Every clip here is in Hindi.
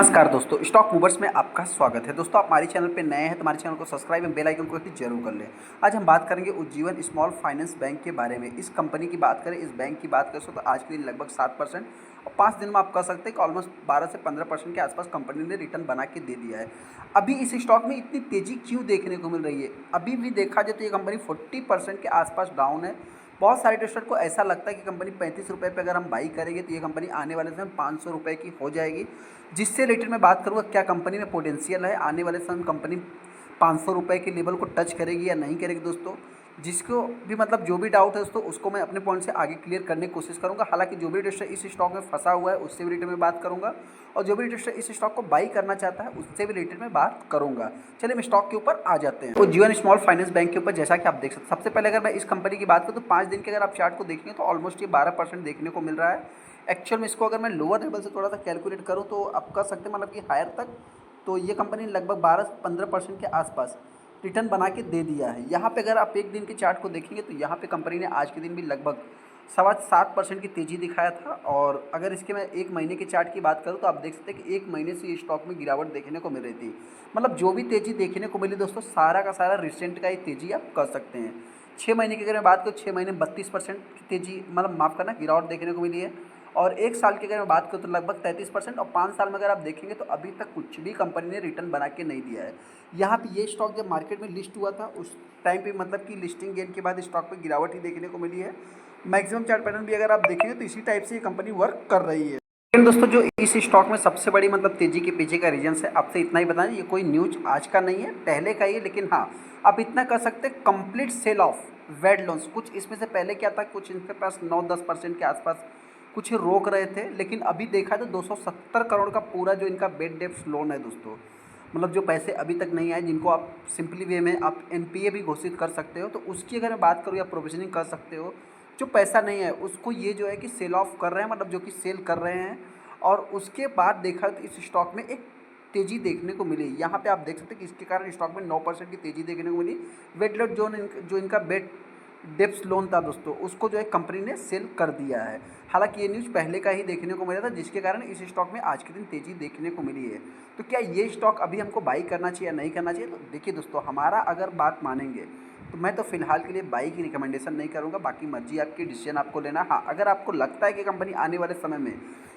नमस्कार दोस्तों, स्टॉक मूवर्स में आपका स्वागत है। दोस्तों, आप हमारे चैनल पे नए हैं तो हमारे चैनल को सब्सक्राइब एवं बेल आइकन को हिट जरूर कर लें। आज हम बात करेंगे उज्जीवन स्मॉल फाइनेंस बैंक के बारे में। इस कंपनी की बात करें, इस बैंक की बात करें तो आज के दिन लगभग 7% और 5 दिन में आप कह सकते हैं कि ऑलमोस्ट 12 से 15% के आसपास कंपनी ने रिटर्न बना के दे दिया है। अभी इस स्टॉक में इतनी तेज़ी क्यों देखने को मिल रही है? अभी भी देखा जाए तो ये कंपनी 40% के आसपास डाउन है। बहुत सारे इन्वेस्टर को ऐसा लगता है कि कंपनी 35 रुपये पे अगर हम बाई करेंगे तो ये कंपनी आने वाले समय 500 रुपये की हो जाएगी। जिससे रिलेटेड मैं बात करूँगा, क्या कंपनी में पोटेंशियल है आने वाले समय कंपनी 500 रुपये के लेवल को टच करेगी या नहीं करेगी दोस्तों। जिसको भी मतलब जो भी डाउट है दोस्तों, उसको मैं अपने पॉइंट से आगे क्लियर करने की कोशिश करूँगा। हालांकि जो भी इन्वेस्टर इस स्टॉक में फंसा हुआ है उससे भी रिलेटेड में बात करूँगा, और जो भी इन्वेस्टर इस स्टॉक को बाई करना चाहता है उससे भी रिलेटेड में बात करूँगा। चलिए हम स्टॉक के ऊपर आ जाते हैं। तो जीवन स्मॉल फाइनेंस बैंक के ऊपर जैसा कि आप देख सकते हैं, सबसे पहले अगर मैं इस कंपनी की बात करूँ तो 5 दिन के अगर आप चार्ट को देखेंगे तो ऑलमोस्ट ये 12% देखने को मिल रहा है। एक्चुअल में इसको अगर मैं लोअर लेवल से थोड़ा सा कैलकुलेट करूँ तो आप कह सकते हैं मतलब कि हायर तक, तो ये कंपनी लगभग 12 से 15% के आसपास रिटर्न बना के दे दिया है। यहाँ पे अगर आप एक दिन के चार्ट को देखेंगे तो यहाँ पे कंपनी ने आज के दिन भी लगभग 7.25% की तेज़ी दिखाया था। और अगर इसके मैं एक महीने के चार्ट की बात करूँ तो आप देख सकते हैं कि एक महीने से ये स्टॉक में गिरावट देखने को मिल रही थी। मतलब जो भी तेज़ी देखने को मिली दोस्तों, सारा का सारा रिसेंट का ही तेज़ी आप कह सकते हैं। 6 महीने की अगर मैं बात करूँ, 6 महीने में 32% की तेज़ी, मतलब माफ़ करना, गिरावट देखने को मिली है। और एक साल की अगर मैं बात करूँ तो लगभग 33%, और 5 साल में अगर आप देखेंगे तो अभी तक कुछ भी कंपनी ने रिटर्न बना के नहीं दिया है। यहाँ पे ये स्टॉक जब मार्केट में लिस्ट हुआ था उस टाइम पे मतलब कि लिस्टिंग गेन के बाद स्टॉक पे गिरावट ही देखने को मिली है। मैक्सिमम चार्ट पैटर्न भी अगर आप देखेंगे तो इसी टाइप से ये कंपनी वर्क कर रही है। लेकिन दोस्तों, जो इस स्टॉक में सबसे बड़ी मतलब तेज़ी के पीछे का रीजन है, आपसे इतना ही बताएं, ये कोई न्यूज आज का नहीं है, पहले का ही है। लेकिन हाँ, आप इतना कर सकते हैं, complete sale of wed loans, कुछ इसमें से पहले क्या था, कुछ इनके पास 9-10% के आसपास कुछ रोक रहे थे। लेकिन अभी देखा तो 270 करोड़ का पूरा जो इनका बेड डेप्ट लोन है दोस्तों, मतलब जो पैसे अभी तक नहीं आए, जिनको आप सिंपली वे में आप एनपीए भी घोषित कर सकते हो, तो उसकी अगर मैं बात करूँ या प्रोविजनिंग कर सकते हो, जो पैसा नहीं है उसको ये जो है कि सेल ऑफ कर रहे हैं, मतलब जो कि सेल कर रहे हैं। और उसके बाद देखा तो इस स्टॉक में एक तेज़ी देखने को मिली। यहाँ पे आप देख सकते हैं कि इसके कारण स्टॉक में 9% की तेज़ी देखने को मिली। वेट लॉट जो इनका बेट डेप्स लोन था दोस्तों, उसको जो है कंपनी ने सेल कर दिया है। हालांकि ये न्यूज़ पहले का ही देखने को मिला था, जिसके कारण इस स्टॉक में आज के दिन तेज़ी देखने को मिली है। तो क्या ये स्टॉक अभी हमको बाई करना चाहिए या नहीं करना चाहिए? तो देखिए दोस्तों, हमारा अगर बात मानेंगे तो मैं तो फिलहाल के लिए बाई की रिकमेंडेशन नहीं करूँगा। बाकी मर्जी आपकी, डिसीजन आपको लेना। हाँ, अगर आपको लगता है कि कंपनी आने वाले समय में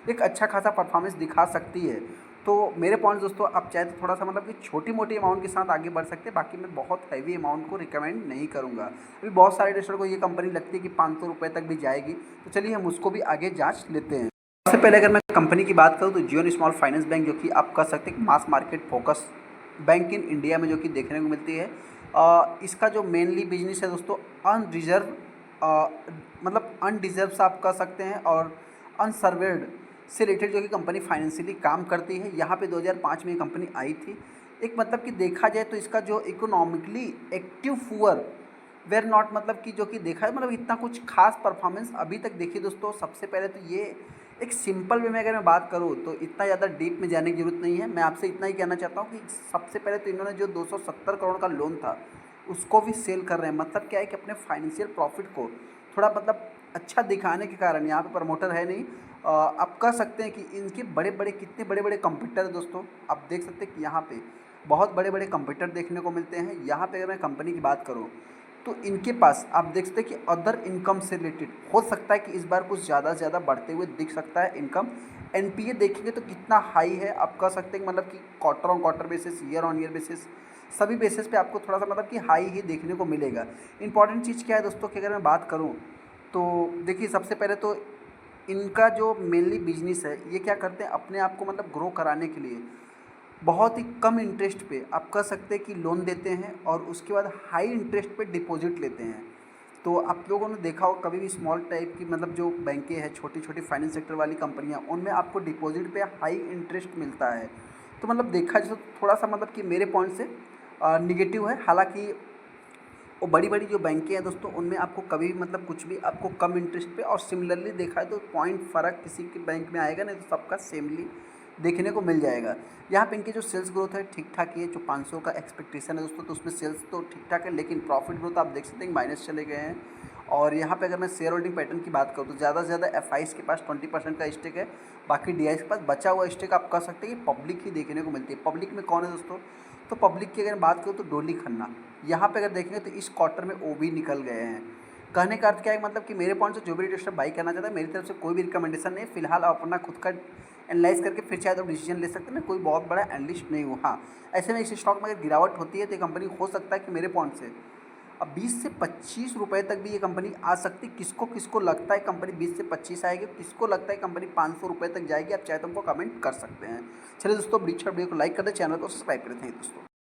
एक अच्छा खासा परफॉर्मेंस दिखा सकती है तो मेरे पॉइंट दोस्तों, आप चाहे तो थोड़ा सा मतलब कि छोटी मोटी अमाउंट के साथ आगे बढ़ सकते हैं। बाकी मैं बहुत हैवी अमाउंट को रिकमेंड नहीं करूँगा। अभी बहुत सारे इन्वेस्टर को ये कंपनी लगती है कि 500 रुपये तक भी जाएगी, तो चलिए हम उसको भी आगे जांच लेते हैं। सबसे पहले अगर मैं कंपनी की बात करूँ तो जीवन स्मॉल फाइनेंस बैंक, जो कि आप कह सकते हैं कि mass market focus bank in India में जो कि देखने को मिलती है। इसका जो मेनली बिजनेस है दोस्तों, अनरिजर्व मतलब अनडिजर्व आप कह सकते हैं, और अनसर्वेड से रिलेटेड जो कि कंपनी फाइनेंशियली काम करती है। यहाँ पे 2005 में ये कंपनी आई थी। एक मतलब कि देखा जाए तो इसका जो economically active poor were not, मतलब कि जो कि देखा है, मतलब इतना कुछ खास परफॉर्मेंस अभी तक। देखिए दोस्तों, सबसे पहले तो ये एक सिंपल वे में अगर मैं बात करूँ तो इतना ज़्यादा डीप में जाने की जरूरत नहीं है। मैं आपसे इतना ही कहना चाहता हूँ कि सबसे पहले तो इन्होंने जो 270 करोड़ का लोन था उसको भी सेल कर रहे हैं। मतलब क्या है कि अपने फाइनेंशियल प्रॉफिट को थोड़ा मतलब अच्छा दिखाने के कारण, यहाँ पे प्रमोटर है नहीं, आप कह सकते हैं कि इनके बड़े बड़े कितने बड़े बड़े कंपटीटर हैं दोस्तों। आप देख सकते हैं कि यहाँ पे बहुत बड़े बड़े कंपटीटर देखने को मिलते हैं। यहाँ पे अगर मैं कंपनी की बात करूँ तो इनके पास आप देख सकते हैं कि अदर इनकम से रिलेटेड हो सकता है कि इस बार कुछ ज़्यादा से ज़्यादा बढ़ते हुए दिख सकता है इनकम। एनपीए देखेंगे तो कितना हाई है, आप कह सकते हैं कि मतलब कि quarter on quarter basis, year on year basis, सभी बेसिस पे आपको थोड़ा सा मतलब कि हाई ही देखने को मिलेगा। इंपॉर्टेंट चीज़ क्या है दोस्तों कि अगर मैं बात करूँ तो देखिए, सबसे पहले तो इनका जो मेनली बिजनेस है, ये क्या करते हैं अपने आप को मतलब ग्रो कराने के लिए बहुत ही कम इंटरेस्ट पे आप कह सकते हैं कि लोन देते हैं, और उसके बाद हाई इंटरेस्ट पे डिपॉजिट लेते हैं। तो आप लोगों ने देखा हो कभी भी स्मॉल टाइप की मतलब जो बैंकें हैं, छोटी छोटी फाइनेंस सेक्टर वाली कंपनियां, उनमें आपको डिपॉजिट पे हाई इंटरेस्ट मिलता है। तो मतलब देखा जाए तो थोड़ा सा मतलब कि मेरे पॉइंट से निगेटिव है। हालांकि वो बड़ी बड़ी जो बैंकें हैं दोस्तों, उनमें आपको कभी भी मतलब कुछ भी आपको कम इंटरेस्ट पे, और सिमिलरली देखा है तो पॉइंट फ़र्क किसी के बैंक में आएगा नहीं, तो सबका सेमली देखने को मिल जाएगा। यहाँ पे इनकी जो सेल्स ग्रोथ है ठीक ठाक ही है। जो 500 का एक्सपेक्टेशन है दोस्तों, तो उसमें सेल्स तो ठीक ठाक है, लेकिन प्रॉफिट ग्रोथ आप देख सकते हैं माइनस चले गए हैं। और यहाँ पे अगर मैं शेयर होल्डिंग पैटर्न की बात करूँ तो ज़्यादा से ज़्यादा एफआईज़ के पास 20% का स्टेक है। बाकी डीआईज़ के पास बचा हुआ स्टेक आप कह सकते हैं कि पब्लिक ही देखने को मिलती है। पब्लिक में कौन है दोस्तों? तो पब्लिक की अगर बात करूँ तो डोली खन्ना। यहाँ पे अगर देखेंगे तो इस क्वार्टर में वो भी निकल गए हैं। कहने का अर्थ क्या है, मतलब कि मेरे पॉइंट से जो भी इन्वेस्टर बाई करना चाहता है, मेरी तरफ से कोई भी रिकमेंडेशन नहीं है। फिलहाल आप अपना खुद का एनालाइज करके फिर शायद आप डिसीजन ले सकते हैं। मैं कोई बहुत बड़ा एनालिस्ट नहीं हूँ। हाँ, ऐसे में इस स्टॉक में अगर गिरावट होती है तो ये कंपनी हो सकता है कि मेरे पॉइंट से अब 20 से 25 रुपए तक भी ये कंपनी आ सकती। किसको किसको लगता है कंपनी 20 से 25 आएगी, किसको लगता है कंपनी 500 रुपये तक जाएगी, आप चाहे तो हमको कमेंट कर सकते हैं। चलिए दोस्तों, वीडियो को लाइक कर दें, चैनल को सब्सक्राइब कर दें दोस्तों।